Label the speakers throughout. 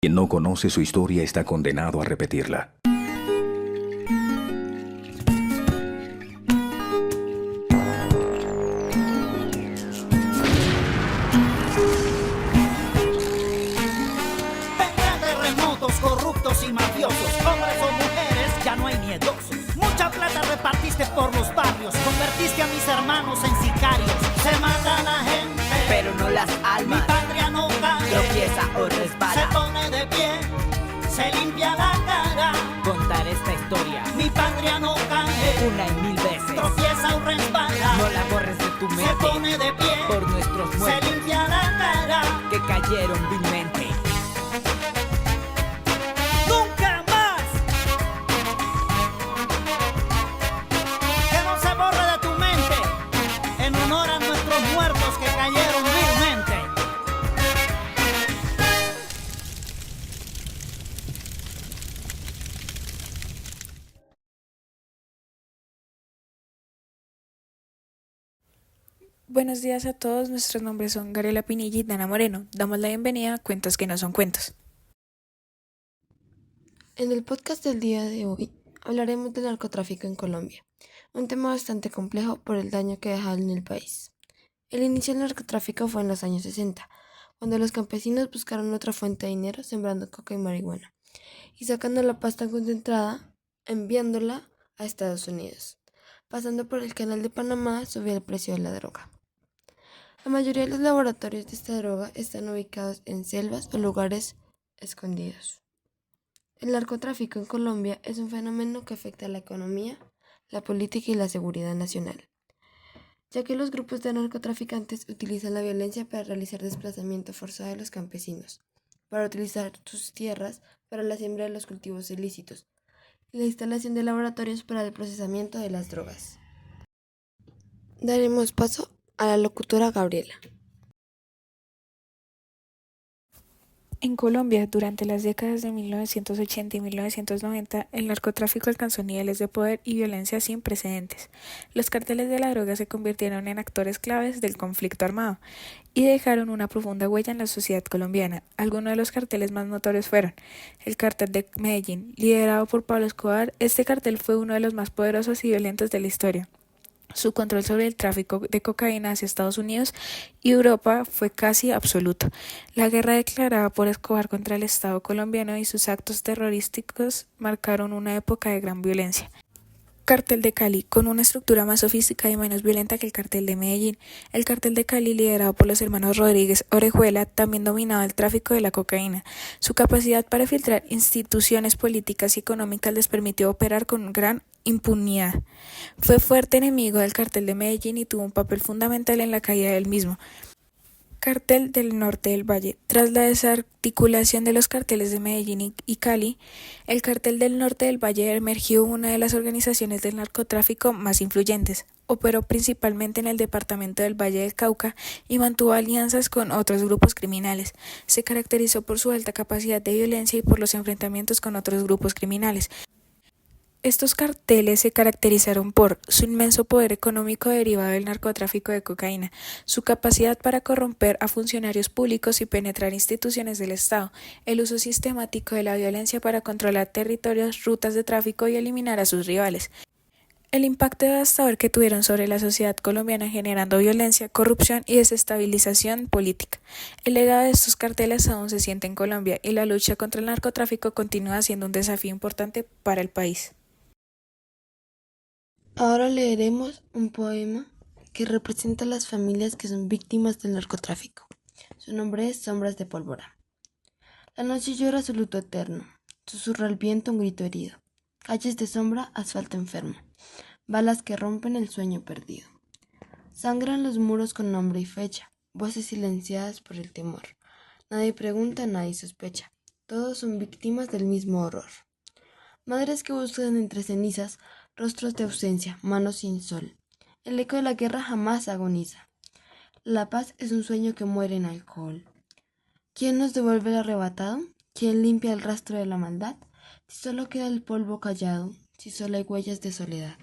Speaker 1: Quien no conoce su historia está condenado a repetirla.
Speaker 2: Vendrán terremotos, corruptos y mafiosos, hombres o mujeres, ya no hay miedosos. Mucha plata repartiste por los barrios, convertiste a mis hermanos en sicarios. Se mata a la gente,
Speaker 3: pero no las
Speaker 2: mi
Speaker 3: almas.
Speaker 2: patria no cae,
Speaker 3: Tropieza o
Speaker 2: se
Speaker 3: resbala.
Speaker 2: pone de pie, se limpia la cara.
Speaker 3: Contar esta historia
Speaker 2: Mi patria no cae,
Speaker 3: una y mil veces.
Speaker 2: tropieza o resbala.
Speaker 3: No la borres de tu
Speaker 2: Se
Speaker 3: mente
Speaker 2: pone de pie,
Speaker 3: por nuestros
Speaker 2: se
Speaker 3: muertos
Speaker 2: limpia la cara.
Speaker 3: que cayeron vilmente.
Speaker 2: ¡Nunca más! Que no se borre de tu mente, en honor a nuestros muertos que cayeron vilmente.
Speaker 4: Buenos días a todos, nuestros nombres son Gabriela Pinilla y Dana Moreno. Damos la bienvenida a Cuentos que no son cuentos.
Speaker 5: En el podcast del día de hoy hablaremos del narcotráfico en Colombia, un tema bastante complejo por el daño que deja en el país. El inicio del narcotráfico fue en los años 60, cuando los campesinos buscaron otra fuente de dinero sembrando coca y marihuana y sacando la pasta concentrada, enviándola a Estados Unidos. Pasando por el canal de Panamá subía el precio de la droga. La mayoría de los laboratorios de esta droga están ubicados en selvas o lugares escondidos. El narcotráfico en Colombia es un fenómeno que afecta a la economía, la política y la seguridad nacional, ya que los grupos de narcotraficantes utilizan la violencia para realizar desplazamiento forzado de los campesinos, para utilizar sus tierras para la siembra de los cultivos ilícitos y la instalación de laboratorios para el procesamiento de las drogas. Daremos paso a la locutora Gabriela.
Speaker 4: En Colombia, durante las décadas de 1980 y 1990, el narcotráfico alcanzó niveles de poder y violencia sin precedentes. Los carteles de la droga se convirtieron en actores claves del conflicto armado y dejaron una profunda huella en la sociedad colombiana. Algunos de los carteles más notorios fueron el Cártel de Medellín, liderado por Pablo Escobar. Este cartel fue uno de los más poderosos y violentos de la historia. Su control sobre el tráfico de cocaína hacia Estados Unidos y Europa fue casi absoluto. La guerra declarada por Escobar contra el Estado colombiano y sus actos terrorísticos marcaron una época de gran violencia. Cartel de Cali, con una estructura más sofisticada y menos violenta que el Cartel de Medellín. El Cartel de Cali, liderado por los hermanos Rodríguez Orejuela, también dominaba el tráfico de la cocaína. Su capacidad para filtrar instituciones políticas y económicas les permitió operar con gran impunidad. Fue fuerte enemigo del Cartel de Medellín y tuvo un papel fundamental en la caída del mismo. Cartel del Norte del Valle. Tras la desarticulación de los carteles de Medellín y Cali, el Cartel del Norte del Valle emergió una de las organizaciones del narcotráfico más influyentes. Operó principalmente en el departamento del Valle del Cauca y mantuvo alianzas con otros grupos criminales. Se caracterizó por su alta capacidad de violencia y por los enfrentamientos con otros grupos criminales. Estos carteles se caracterizaron por su inmenso poder económico derivado del narcotráfico de cocaína, su capacidad para corromper a funcionarios públicos y penetrar instituciones del Estado, el uso sistemático de la violencia para controlar territorios, rutas de tráfico y eliminar a sus rivales. El impacto devastador que tuvieron sobre la sociedad colombiana generando violencia, corrupción y desestabilización política. El legado de estos carteles aún se siente en Colombia y la lucha contra el narcotráfico continúa siendo un desafío importante para el país.
Speaker 5: Ahora leeremos un poema que representa a las familias que son víctimas del narcotráfico. Su nombre es Sombras de Pólvora. La noche llora su luto eterno, susurra el viento un grito herido. Calles de sombra, asfalto enfermo, balas que rompen el sueño perdido. Sangran los muros con nombre y fecha, voces silenciadas por el temor. Nadie pregunta, nadie sospecha, todos son víctimas del mismo horror. Madres que buscan entre cenizas, rostros de ausencia, manos sin sol. El eco de la guerra jamás agoniza. La paz es un sueño que muere en alcohol. ¿Quién nos devuelve el arrebatado? ¿Quién limpia el rastro de la maldad? Si solo queda el polvo callado, si solo hay huellas de soledad.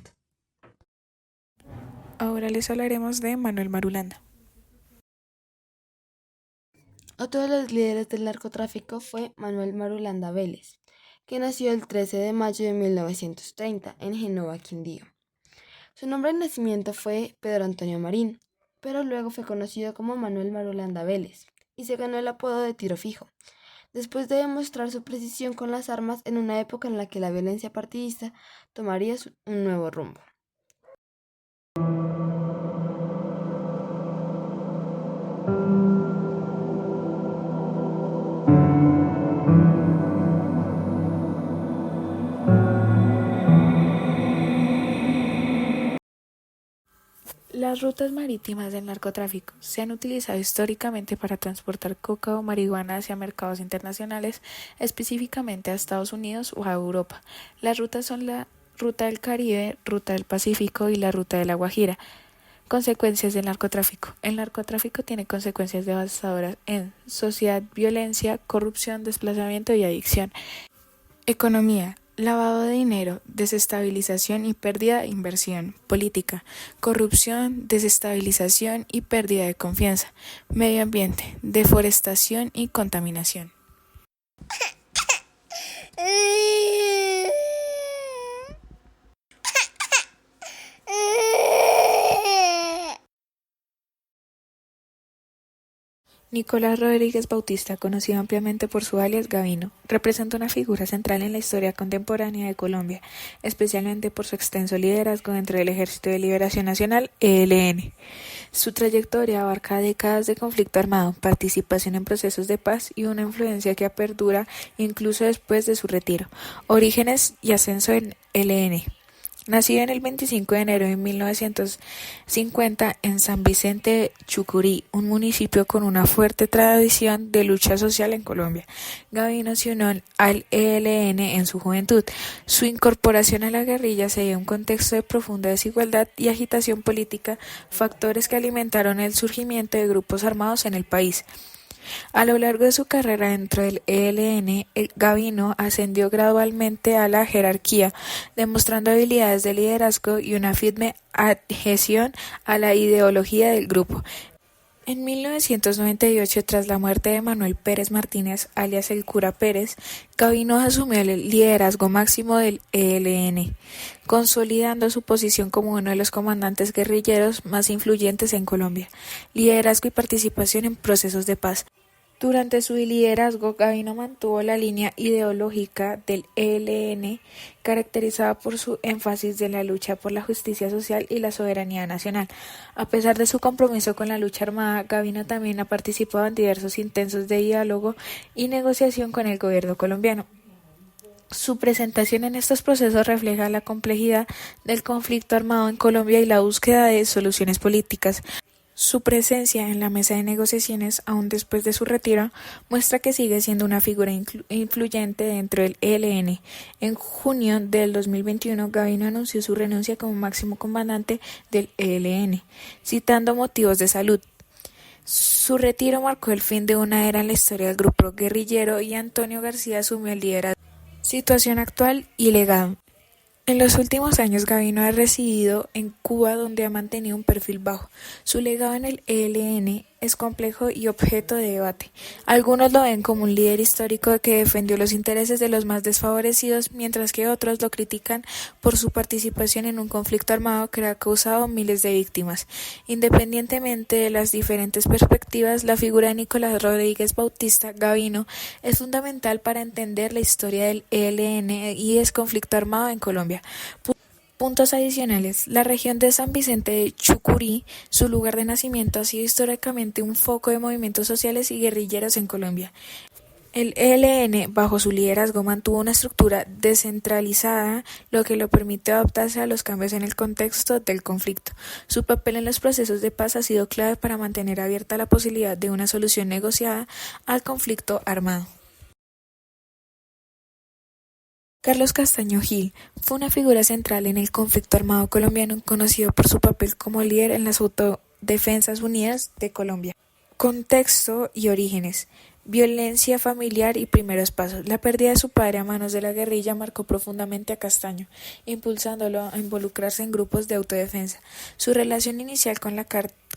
Speaker 4: Ahora les hablaremos de Manuel Marulanda.
Speaker 5: Otro de los líderes del narcotráfico fue Manuel Marulanda Vélez, que nació el 13 de mayo de 1930 en Génova, Quindío. Su nombre de nacimiento fue Pedro Antonio Marín, pero luego fue conocido como Manuel Marulanda Vélez y se ganó el apodo de Tiro Fijo, después de demostrar su precisión con las armas en una época en la que la violencia partidista tomaría un nuevo rumbo.
Speaker 4: Las rutas marítimas del narcotráfico se han utilizado históricamente para transportar coca o marihuana hacia mercados internacionales, específicamente a Estados Unidos o a Europa. Las rutas son la Ruta del Caribe, Ruta del Pacífico y la Ruta de la Guajira. Consecuencias del narcotráfico. El narcotráfico tiene consecuencias devastadoras en sociedad, violencia, corrupción, desplazamiento y adicción. Economía. Lavado de dinero, desestabilización y pérdida de inversión. Política. Corrupción, desestabilización y pérdida de confianza. Medio ambiente. Deforestación y contaminación. Nicolás Rodríguez Bautista, conocido ampliamente por su alias Gavino, representa una figura central en la historia contemporánea de Colombia, especialmente por su extenso liderazgo dentro del Ejército de Liberación Nacional, ELN. Su trayectoria abarca décadas de conflicto armado, participación en procesos de paz y una influencia que perdura incluso después de su retiro. Orígenes y ascenso en ELN. Nacido en el 25 de enero de 1950 en San Vicente de Chucurí, un municipio con una fuerte tradición de lucha social en Colombia, Gavino se unió al ELN en su juventud. Su incorporación a la guerrilla se dio en un contexto de profunda desigualdad y agitación política, factores que alimentaron el surgimiento de grupos armados en el país. A lo largo de su carrera dentro del ELN, Gavino ascendió gradualmente a la jerarquía, demostrando habilidades de liderazgo y una firme adhesión a la ideología del grupo. En 1998, tras la muerte de Manuel Pérez Martínez, alias el Cura Pérez, Gavino asumió el liderazgo máximo del ELN, consolidando su posición como uno de los comandantes guerrilleros más influyentes en Colombia. Liderazgo y participación en procesos de paz. Durante su liderazgo, Gavino mantuvo la línea ideológica del ELN, caracterizada por su énfasis de la lucha por la justicia social y la soberanía nacional. A pesar de su compromiso con la lucha armada, Gavino también ha participado en diversos intentos de diálogo y negociación con el gobierno colombiano. Su presentación en estos procesos refleja la complejidad del conflicto armado en Colombia y la búsqueda de soluciones políticas. Su presencia en la mesa de negociaciones, aún después de su retiro, muestra que sigue siendo una figura influyente dentro del ELN. En junio del 2021, Gavino anunció su renuncia como máximo comandante del ELN, citando motivos de salud. Su retiro marcó el fin de una era en la historia del grupo guerrillero y Antonio García asumió el liderazgo. Situación actual y legado. En los últimos años, Gavino ha residido en Cuba, donde ha mantenido un perfil bajo. Su legado en el ELN es complejo y objeto de debate. Algunos lo ven como un líder histórico que defendió los intereses de los más desfavorecidos, mientras que otros lo critican por su participación en un conflicto armado que ha causado miles de víctimas. Independientemente de las diferentes perspectivas, la figura de Nicolás Rodríguez Bautista Gavino es fundamental para entender la historia del ELN y el conflicto armado en Colombia. Puntos adicionales. La región de San Vicente de Chucurí, su lugar de nacimiento, ha sido históricamente un foco de movimientos sociales y guerrilleros en Colombia. El ELN, bajo su liderazgo, mantuvo una estructura descentralizada, lo que le permitió adaptarse a los cambios en el contexto del conflicto. Su papel en los procesos de paz ha sido clave para mantener abierta la posibilidad de una solución negociada al conflicto armado. Carlos Castaño Gil fue una figura central en el conflicto armado colombiano, conocido por su papel como líder en las Autodefensas Unidas de Colombia. Contexto y orígenes. Violencia familiar y primeros pasos. La pérdida de su padre a manos de la guerrilla marcó profundamente a Castaño, impulsándolo a involucrarse en grupos de autodefensa. Su relación inicial con la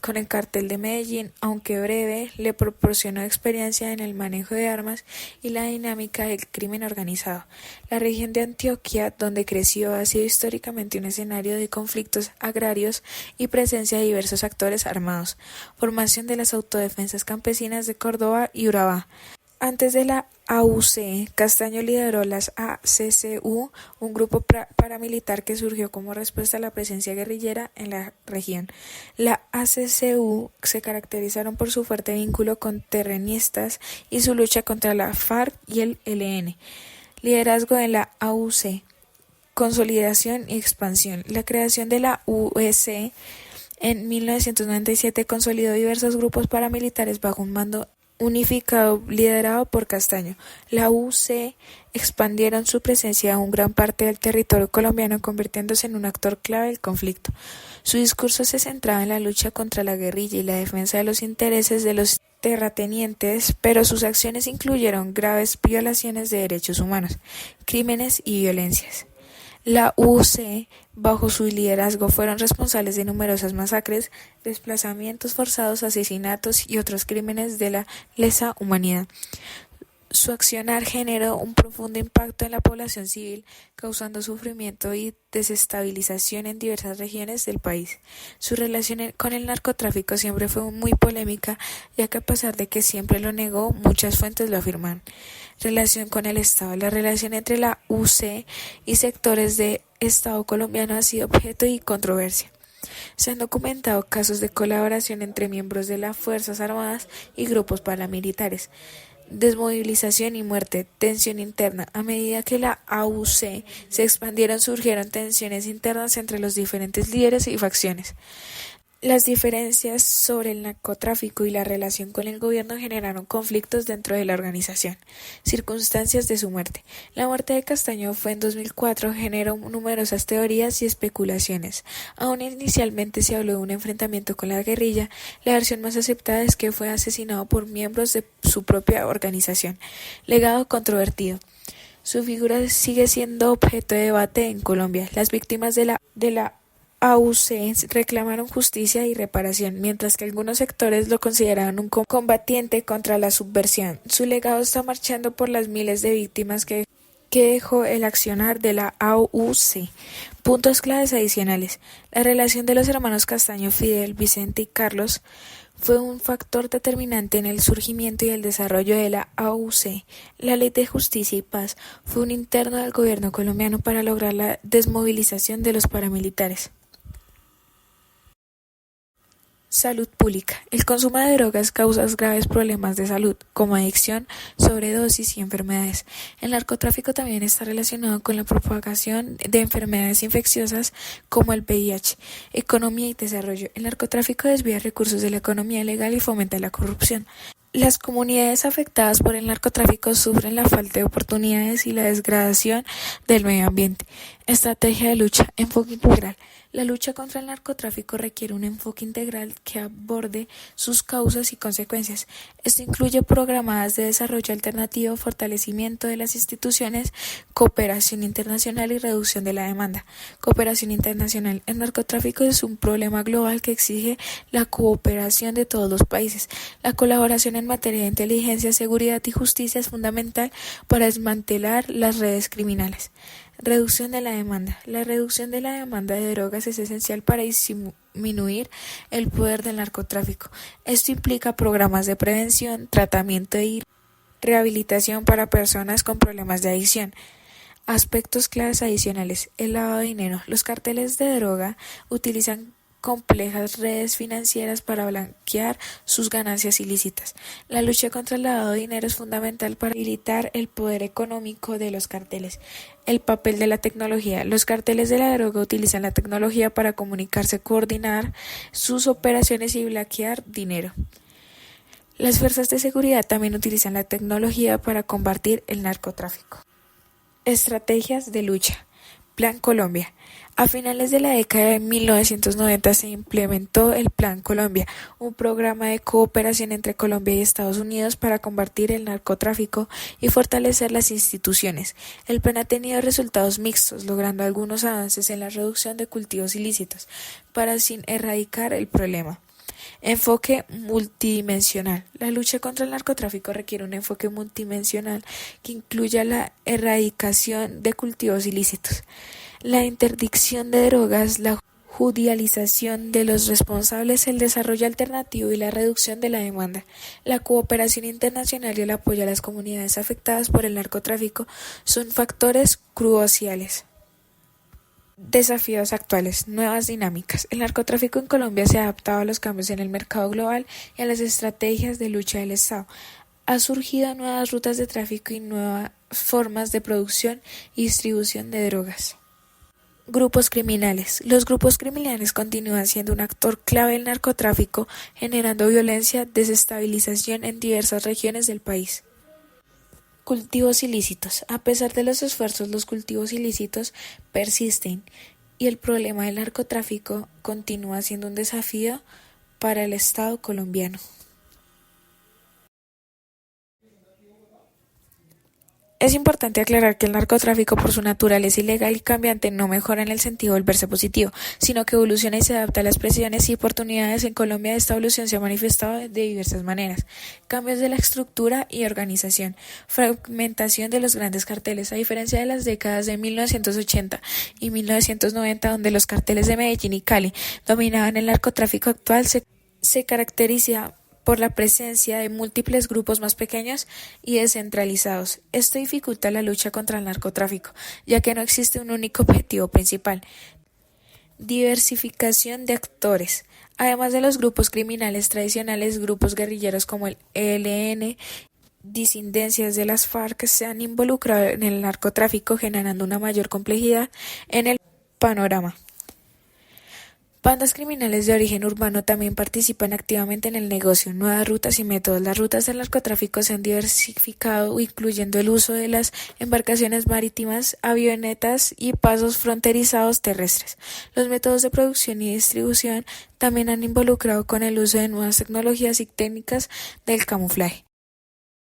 Speaker 4: con el cartel de Medellín, aunque breve, le proporcionó experiencia en el manejo de armas y la dinámica del crimen organizado. La región de Antioquia, donde creció, ha sido históricamente un escenario de conflictos agrarios y presencia de diversos actores armados. Formación de las autodefensas campesinas de Córdoba y Urabá. Antes de la AUC, Castaño lideró las ACCU, un grupo paramilitar que surgió como respuesta a la presencia guerrillera en la región. La ACCU se caracterizaron por su fuerte vínculo con terroristas y su lucha contra la FARC y el ELN. Liderazgo de la AUC, consolidación y expansión. La creación de la UEC en 1997 consolidó diversos grupos paramilitares bajo un mando unificado liderado por Castaño. La UC expandieron su presencia a una gran parte del territorio colombiano, convirtiéndose en un actor clave del conflicto. Su discurso se centraba en la lucha contra la guerrilla y la defensa de los intereses de los terratenientes, pero sus acciones incluyeron graves violaciones de derechos humanos, crímenes y violencias. La UC, bajo su liderazgo, fueron responsables de numerosas masacres, desplazamientos forzados, asesinatos y otros crímenes de la lesa humanidad. Su accionar generó un profundo impacto en la población civil, causando sufrimiento y desestabilización en diversas regiones del país. Su relación con el narcotráfico siempre fue muy polémica, ya que a pesar de que siempre lo negó, muchas fuentes lo afirman. Relación con el Estado. La relación entre la UC y sectores del Estado colombiano ha sido objeto de controversia. Se han documentado casos de colaboración entre miembros de las Fuerzas Armadas y grupos paramilitares. Desmovilización y muerte, tensión interna. A medida que la AUC se expandieron, surgieron tensiones internas entre los diferentes líderes y facciones. Las diferencias sobre el narcotráfico y la relación con el gobierno generaron conflictos dentro de la organización. Circunstancias de su muerte. La muerte de Castaño fue en 2004, generó numerosas teorías y especulaciones. Aún inicialmente se habló de un enfrentamiento con la guerrilla, la versión más aceptada es que fue asesinado por miembros de su propia organización. Legado controvertido. Su figura sigue siendo objeto de debate en Colombia. Las víctimas de la AUC reclamaron justicia y reparación, mientras que algunos sectores lo consideraban un combatiente contra la subversión. Su legado está marchando por las miles de víctimas que dejó el accionar de la AUC. Puntos claves adicionales. La relación de los hermanos Castaño, Fidel, Vicente y Carlos fue un factor determinante en el surgimiento y el desarrollo de la AUC. La Ley de Justicia y Paz fue un interno del gobierno colombiano para lograr la desmovilización de los paramilitares. Salud pública. El consumo de drogas causa graves problemas de salud, como adicción, sobredosis y enfermedades. El narcotráfico también está relacionado con la propagación de enfermedades infecciosas como el VIH. Economía y desarrollo. El narcotráfico desvía recursos de la economía legal y fomenta la corrupción. Las comunidades afectadas por el narcotráfico sufren la falta de oportunidades y la degradación del medio ambiente. Estrategia de lucha. Enfoque integral. La lucha contra el narcotráfico requiere un enfoque integral que aborde sus causas y consecuencias. Esto incluye programas de desarrollo alternativo, fortalecimiento de las instituciones, cooperación internacional y reducción de la demanda. Cooperación internacional. El narcotráfico es un problema global que exige la cooperación de todos los países. La colaboración en materia de inteligencia, seguridad y justicia es fundamental para desmantelar las redes criminales. Reducción de la demanda. La reducción de la demanda de drogas es esencial para disminuir el poder del narcotráfico. Esto implica programas de prevención, tratamiento y rehabilitación para personas con problemas de adicción. Aspectos claves adicionales. El lavado de dinero. Los carteles de droga utilizan complejas redes financieras para blanquear sus ganancias ilícitas. La lucha contra el lavado de dinero es fundamental para debilitar el poder económico de los carteles. El papel de la tecnología. Los carteles de la droga utilizan la tecnología para comunicarse, coordinar sus operaciones y blanquear dinero. Las fuerzas de seguridad también utilizan la tecnología para combatir el narcotráfico. Estrategias de lucha. Plan Colombia. A finales de la década de 1990 se implementó el Plan Colombia, un programa de cooperación entre Colombia y Estados Unidos para combatir el narcotráfico y fortalecer las instituciones. El plan ha tenido resultados mixtos, logrando algunos avances en la reducción de cultivos ilícitos, para sin erradicar el problema. Enfoque multidimensional. La lucha contra el narcotráfico requiere un enfoque multidimensional que incluya la erradicación de cultivos ilícitos, la interdicción de drogas, la judicialización de los responsables, el desarrollo alternativo y la reducción de la demanda. La cooperación internacional y el apoyo a las comunidades afectadas por el narcotráfico son factores cruciales. Desafíos actuales, nuevas dinámicas. El narcotráfico en Colombia se ha adaptado a los cambios en el mercado global y a las estrategias de lucha del Estado. Ha surgido nuevas rutas de tráfico y nuevas formas de producción y distribución de drogas. Grupos criminales. Los grupos criminales continúan siendo un actor clave del narcotráfico, generando violencia, desestabilización en diversas regiones del país. Cultivos ilícitos. A pesar de los esfuerzos, los cultivos ilícitos persisten y el problema del narcotráfico continúa siendo un desafío para el Estado colombiano. Es importante aclarar que el narcotráfico, por su naturaleza ilegal y cambiante, no mejora en el sentido de volverse positivo, sino que evoluciona y se adapta a las presiones y oportunidades. En Colombia, esta evolución se ha manifestado de diversas maneras: cambios de la estructura y organización, fragmentación de los grandes carteles. A diferencia de las décadas de 1980 y 1990, donde los carteles de Medellín y Cali dominaban, el narcotráfico actual se caracteriza por la presencia de múltiples grupos más pequeños y descentralizados. Esto dificulta la lucha contra el narcotráfico, ya que no existe un único objetivo principal. Diversificación de actores. Además de los grupos criminales tradicionales, grupos guerrilleros como el ELN, disidencias de las FARC se han involucrado en el narcotráfico, generando una mayor complejidad en el panorama. Bandas criminales de origen urbano también participan activamente en el negocio. Nuevas rutas y métodos. Las rutas del narcotráfico se han diversificado, incluyendo el uso de las embarcaciones marítimas, avionetas y pasos fronterizados terrestres. Los métodos de producción y distribución también han involucrado con el uso de nuevas tecnologías y técnicas del camuflaje.